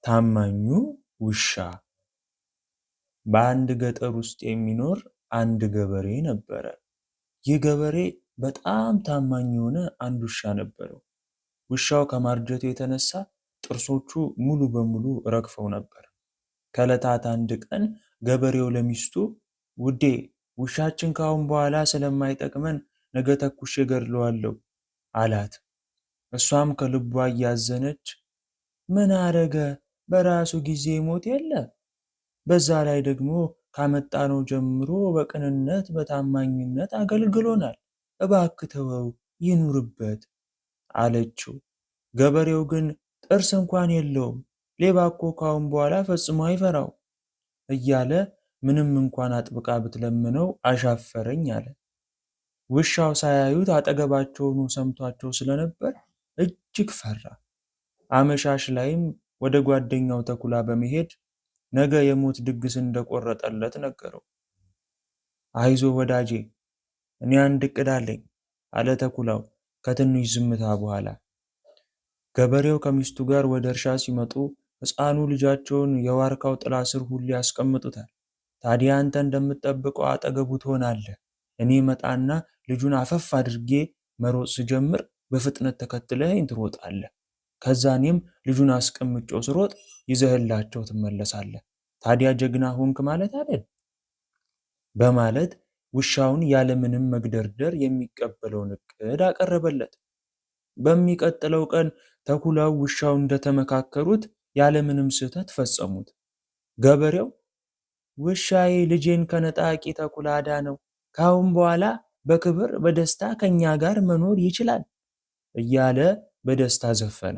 ታማኙ ውሻ። በአንድ ገጠር ውስጥ የሚኖር አንድ ገበሬ ነበረ። ይህ ገበሬ በጣም ታማኝ የሆነ አንድ ውሻ ነበረው። ውሻው ከማርጀቱ የተነሳ ጥርሶቹ ሙሉ በሙሉ ረግፈው ነበር። ከዕለታት አንድ ቀን ገበሬው ለሚስቱ ውዴ፣ ውሻችን ካሁን በኋላ ስለማይጠቅመን ነገ ተኩሼ እገድለዋለሁ አላት። እሷም ከልቧ እያዘነች ምን አረገ? በራሱ ጊዜ ሞት የለ። በዛ ላይ ደግሞ ካመጣነው ጀምሮ በቅንነት በታማኝነት አገልግሎናል። እባክህ ተወው ይኑርበት አለችው። ገበሬው ግን ጥርስ እንኳን የለውም፣ ሌባ እኮ ካሁን በኋላ ፈጽሞ አይፈራው እያለ ምንም እንኳን አጥብቃ ብትለምነው አሻፈረኝ አለ። ውሻው ሳያዩት አጠገባቸው ሆኖ ሰምቷቸው ስለነበር እጅግ ፈራ። አመሻሽ ላይም ወደ ጓደኛው ተኩላ በመሄድ ነገ የሞት ድግስ እንደቆረጠለት ነገረው። አይዞ ወዳጄ፣ እኔ አንድ እቅድ አለኝ አለ ተኩላው ከትንሽ ዝምታ በኋላ። ገበሬው ከሚስቱ ጋር ወደ እርሻ ሲመጡ ሕፃኑ ልጃቸውን የዋርካው ጥላ ስር ሁሌ ያስቀምጡታል። ታዲያ አንተ እንደምትጠብቀው አጠገቡ ትሆናለህ። እኔ መጣና ልጁን አፈፍ አድርጌ መሮጥ ስጀምር በፍጥነት ተከትለኸኝ ትሮጣለህ። ከዛ እኔም ልጁን አስቀምጬው ስሮጥ ይዘህላቸው ትመለሳለህ። ታዲያ ጀግና ሆንክ ማለት አይደል? በማለት ውሻውን ያለምንም መግደርደር የሚቀበለውን እቅድ አቀረበለት። በሚቀጥለው ቀን ተኩላው ውሻው እንደተመካከሩት ያለምንም ስህተት ፈጸሙት። ገበሬው ውሻዬ ልጄን ከነጣቂ ተኩላ አዳነው፣ ከአሁን በኋላ በክብር በደስታ ከኛ ጋር መኖር ይችላል እያለ በደስታ ዘፈነ።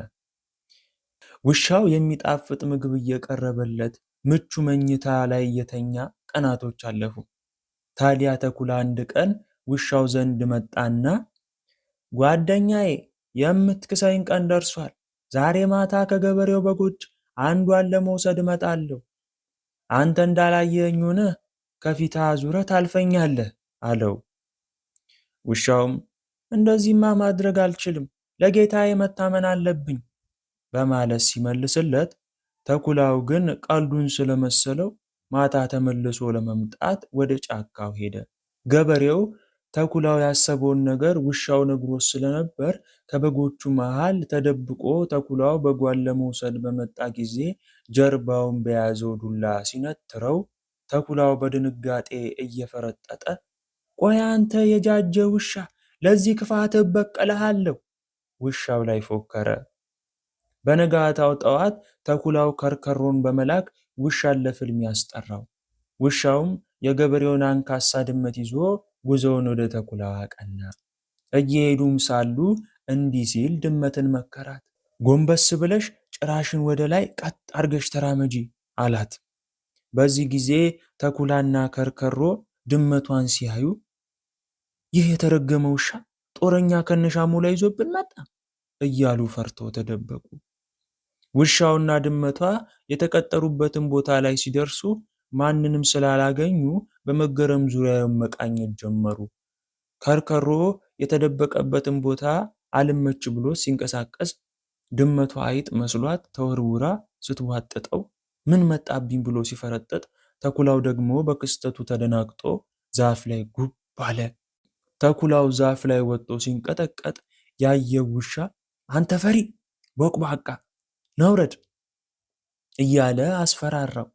ውሻው የሚጣፍጥ ምግብ እየቀረበለት ምቹ መኝታ ላይ የተኛ ቀናቶች አለፉ። ታዲያ ተኩላ አንድ ቀን ውሻው ዘንድ መጣና ጓደኛዬ፣ የምትክሰኝ ቀን ደርሷል። ዛሬ ማታ ከገበሬው በጎች አንዷን ለመውሰድ እመጣለሁ። አንተ እንዳላየኸኝ ሆነህ ከፊትህ አዙረህ ታልፈኛለህ አለው። ውሻውም እንደዚህማ ማድረግ አልችልም፣ ለጌታዬ መታመን አለብኝ በማለት ሲመልስለት፣ ተኩላው ግን ቀልዱን ስለመሰለው ማታ ተመልሶ ለመምጣት ወደ ጫካው ሄደ። ገበሬው ተኩላው ያሰበውን ነገር ውሻው ነግሮት ስለነበር ከበጎቹ መሃል ተደብቆ ተኩላው በጓን ለመውሰድ በመጣ ጊዜ ጀርባውን በያዘው ዱላ ሲነትረው፣ ተኩላው በድንጋጤ እየፈረጠጠ ቆይ አንተ የጃጀ ውሻ፣ ለዚህ ክፋትህ እበቀልሃለሁ ውሻው ላይ ፎከረ። በነጋታው ጠዋት ተኩላው ከርከሮን በመላክ ውሻን ለፍልሚያ አስጠራው። ውሻውም የገበሬውን አንካሳ ድመት ይዞ ጉዞውን ወደ ተኩላው አቀና። እየሄዱም ሳሉ እንዲህ ሲል ድመትን መከራት። ጎንበስ ብለሽ ጭራሽን ወደ ላይ ቀጥ አርገሽ ተራመጂ አላት። በዚህ ጊዜ ተኩላና ከርከሮ ድመቷን ሲያዩ ይህ የተረገመ ውሻ ጦረኛ ከነሻሙ ላይ ይዞብን መጣ እያሉ ፈርተው ተደበቁ። ውሻውና ድመቷ የተቀጠሩበትን ቦታ ላይ ሲደርሱ ማንንም ስላላገኙ በመገረም ዙሪያውን መቃኘት ጀመሩ። ከርከሮ የተደበቀበትን ቦታ አልመች ብሎ ሲንቀሳቀስ ድመቷ አይጥ መስሏት ተወርውራ ስትዋጥጠው ምን መጣብኝ ብሎ ሲፈረጠጥ፣ ተኩላው ደግሞ በክስተቱ ተደናግጦ ዛፍ ላይ ጉብ አለ። ተኩላው ዛፍ ላይ ወጥቶ ሲንቀጠቀጥ ያየው ውሻ አንተ ፈሪ ቦቅቧቃ ነውረድ እያለ አስፈራራው።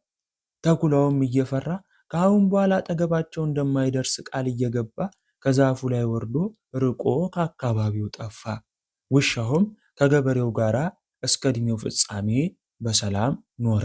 ተኩላውም እየፈራ ከአሁን በኋላ አጠገባቸው እንደማይደርስ ቃል እየገባ ከዛፉ ላይ ወርዶ ርቆ ከአካባቢው ጠፋ። ውሻውም ከገበሬው ጋር እስከ ዕድሜው ፍጻሜ በሰላም ኖረ።